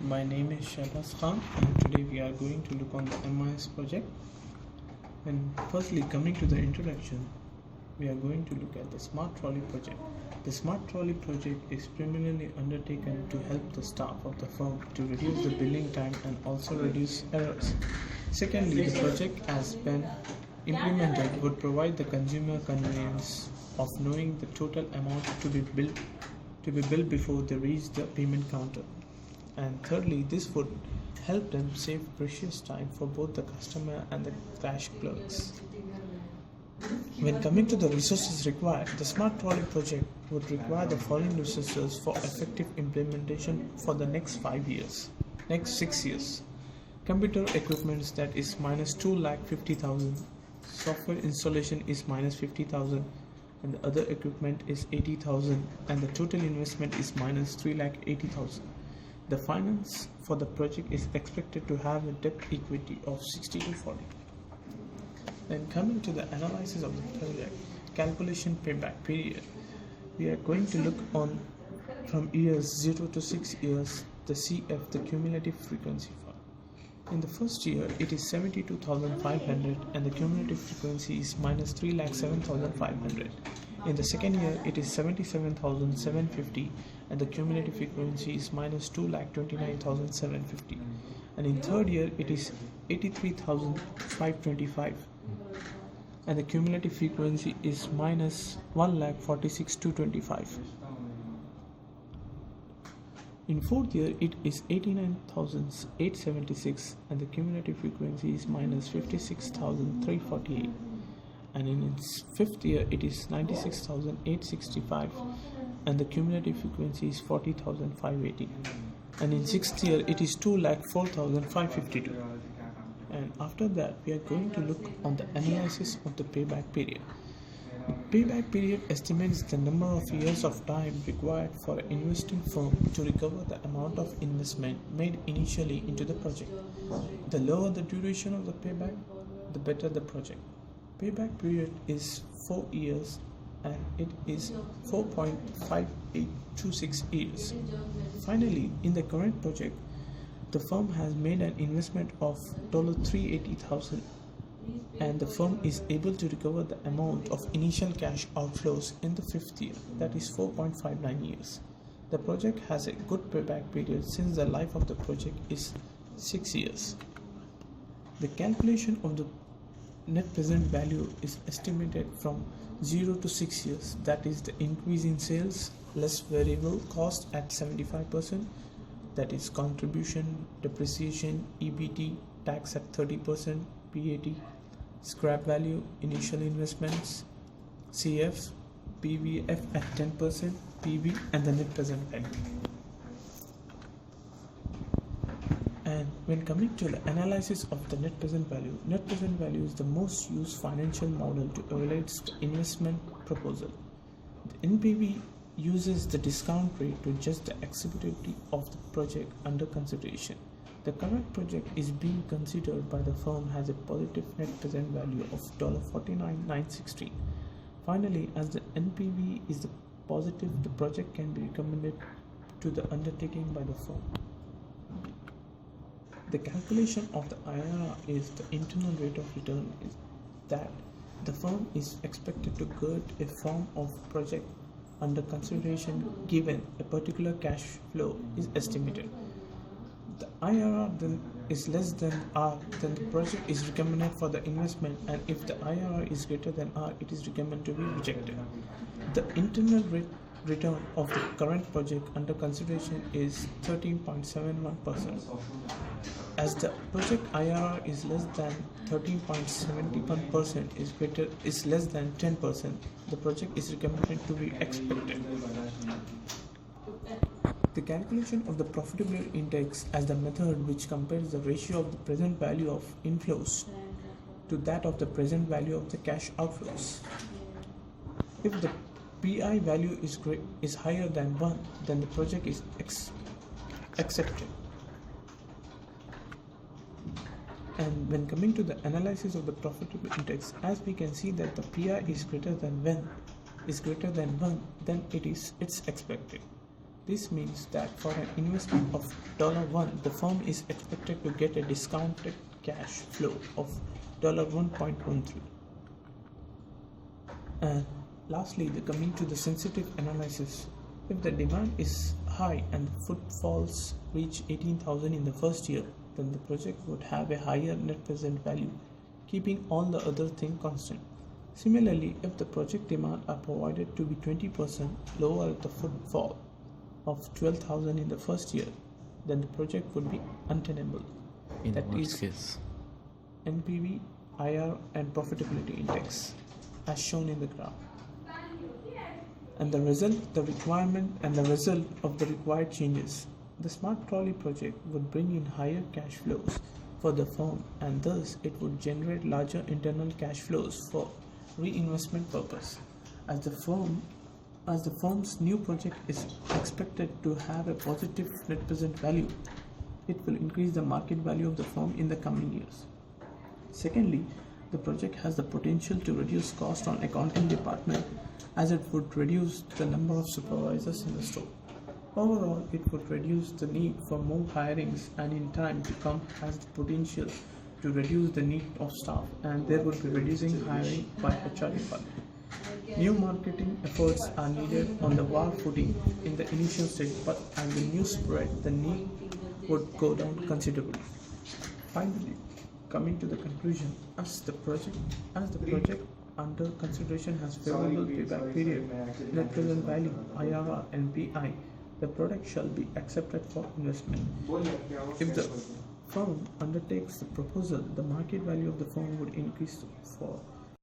My name is Shahbaaz and today we are going to look on the MIS project. And firstly, coming to the introduction, we are going to look at the Smart Trolley project. The Smart Trolley project is primarily undertaken to help the staff of the firm to reduce the billing time and also reduce errors. Secondly, the project as been implemented would provide the consumer convenience of knowing the total amount to be billed before they reach the payment counter. And thirdly, this would help them save precious time for both the customer and the cash clerks. When coming to the resources required, the Smart Trolley project would require the following resources for effective implementation for the next 6 years. Computer equipment that is minus 2,50,000, software installation is minus 50,000, and the other equipment is 80,000, and the total investment is minus 3,80,000. The finance for the project is expected to have a debt equity of 60 to 40. Then coming to the analysis of the project, calculation payback period, we are going to look on from years 0 to 6 years the CF, the cumulative frequency file. In the first year it is 72,500 and the cumulative frequency is minus 3,07,500. In the second year it is 77,750 and the cumulative frequency is minus 2,29,750. And in third year it is 83,525 and the cumulative frequency is minus 1,46,225. In fourth year it is 89,876 and the cumulative frequency is minus 56,348. And in its fifth year it is 96,865 and the cumulative frequency is 40,580. And in sixth year it is 2,04,552. And after that we are going to look on the analysis of the payback period. Payback period estimates the number of years of time required for an investing firm to recover the amount of investment made initially into the project. The lower the duration of the payback, the better the project. Payback period is 4 years and it is 4.5826 years. Finally, in the current project, the firm has made an investment of $380,000 and the firm is able to recover the amount of initial cash outflows in the fifth year, that is 4.59 years. The project has a good payback period since the life of the project is 6 years. The calculation of the net present value is estimated from 0 to 6 years, that is the increase in sales less variable cost at 75%, that is contribution, depreciation, EBT, tax at 30%, PAT, scrap value, initial investments, CF, PVF at 10%, PV and the net present value. And when coming to the analysis of the net present value is the most used financial model to evaluate the investment proposal. The NPV uses the discount rate to judge the acceptability of the project under consideration. The current project is being considered by the firm has a positive net present value of $49,916. Finally, as the NPV is the positive, the project can be recommended to the undertaking by the firm. The calculation of the IRR is the internal rate of return is that the firm is expected to get a form of project under consideration given a particular cash flow is estimated. The IRR then is less than R, then the project is recommended for the investment, and if the IRR is greater than R, it is recommended to be rejected. The internal return of the current project under consideration is 13.71%. As the project IRR is less than 13.71% is less than 10%, the project is recommended to be expected. The calculation of the profitability index as the method which compares the ratio of the present value of inflows to that of the present value of the cash outflows. If the PI value is higher than 1, then the project is accepted. And when coming to the analysis of the profitability index, as we can see that the PI is greater than 1, then it's expected. This means that for an investment of $1, the firm is expected to get a discounted cash flow of $1.13. And lastly, coming to the sensitive analysis, if the demand is high and the footfalls reach 18,000 in the first year, then the project would have a higher net present value, keeping all the other things constant. Similarly, if the project demand are provided to be 20% lower at the footfall of 12,000 in the first year, then the project would be untenable. In That what is case? NPV, IR and profitability index as shown in the graph. And the result of the required changes. The smart trolley project would bring in higher cash flows for the firm, and thus it would generate larger internal cash flows for reinvestment purpose. As the firm's new project is expected to have a positive net present value, it will increase the market value of the firm in the coming years. Secondly, the project has the potential to reduce cost on accounting department, as it would reduce the number of supervisors in the store. Overall, it would reduce the need for more hirings, and in time to come has the potential to reduce the need of staff, and there would be reducing hiring by HR department. New marketing efforts are needed on the war footing in the initial stage, but as the news spread, the need would go down considerably. Finally, coming to the conclusion, as the project under consideration has favorable payback period, net present value, IRR and PI, the product shall be accepted for investment. If the firm undertakes the proposal, the market value of the firm would increase for